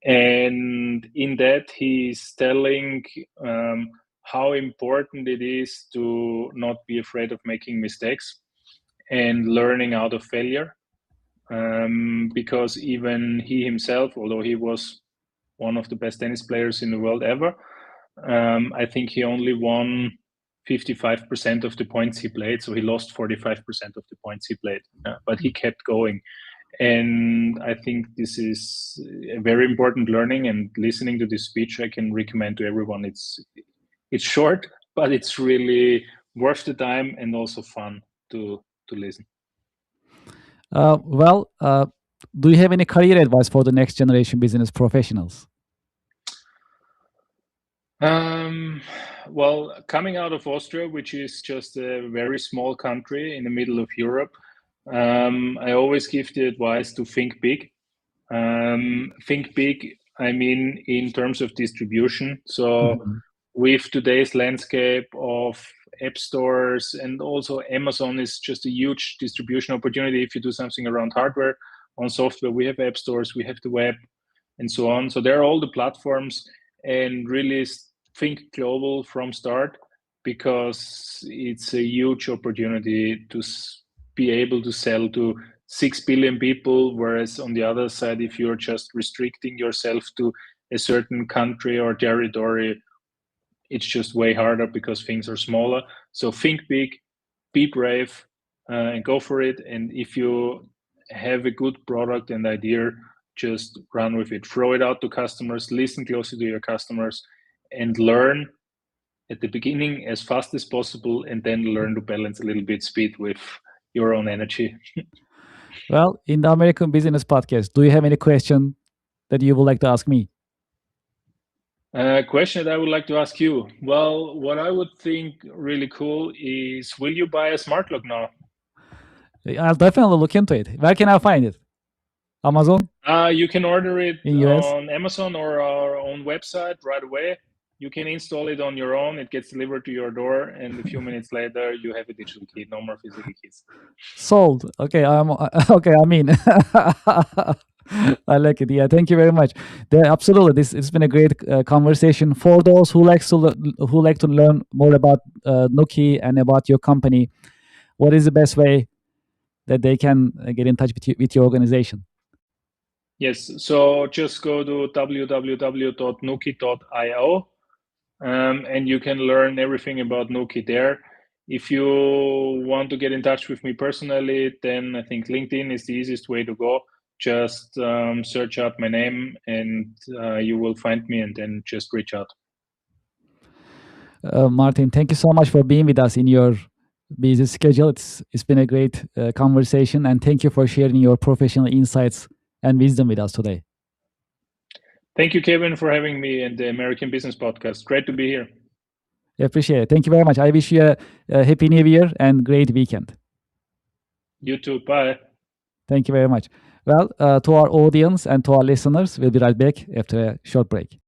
And in that, he's telling how important it is to not be afraid of making mistakes and learning out of failure. Because even he himself, although he was one of the best tennis players in the world ever, I think he only won 55% of the points he played. So he lost 45% of the points he played, but he kept going. And I think this is a very important learning, and listening to this speech, I can recommend to everyone. It's short, but it's really worth the time and also fun to listen. Do you have any career advice for the next generation business professionals? Well, coming out of Austria, which is just a very small country in the middle of Europe, I always give the advice to think big. Think big, I mean, in terms of distribution. So with today's landscape of app stores, and also Amazon is just a huge distribution opportunity if you do something around hardware. On software, we have app stores, we have the web, and so on. So there are all the platforms, and really think global from start, because it's a huge opportunity to be able to sell to 6 billion people, whereas on the other side, if you're just restricting yourself to a certain country or territory, it's just way harder because things are smaller. So think big, be brave, and go for it. And if you have a good product and idea, just run with it. Throw it out to customers, listen closely to your customers, and learn at the beginning as fast as possible, and then learn to balance a little bit speed with your own energy. Well, in the American Business Podcast, do you have any question that you would like to ask me? Question that I would like to ask you. Well, what I would think really cool is, will you buy a smart lock now? I'll definitely look into it. Where can I find it? Amazon? You can order it In US? on Amazon or our own website right away. You can install it on your own. It gets delivered to your door, and a few minutes later, you have a digital key. No more physical keys. Sold. Okay, okay. I mean, I like it. Yeah, thank you very much. Absolutely, it's been a great conversation. For those who like to learn more about Nuki and about your company, what is the best way that they can get in touch with your organization? Yes, so just go to www.nuki.io, and you can learn everything about Nuki there. If you want to get in touch with me personally, then I think LinkedIn is the easiest way to go. Just search out my name, and you will find me, and then just reach out. Martin, thank you so much for being with us in your busy schedule. It's been a great conversation, and thank you for sharing your professional insights and wisdom with us today. Thank you, Kevin, for having me and the American Business Podcast. Great to be here. I appreciate it. Thank you very much. I wish you a happy new year and great weekend. You too. Bye. Thank you very much. Well, to our audience and to our listeners, we'll be right back after a short break.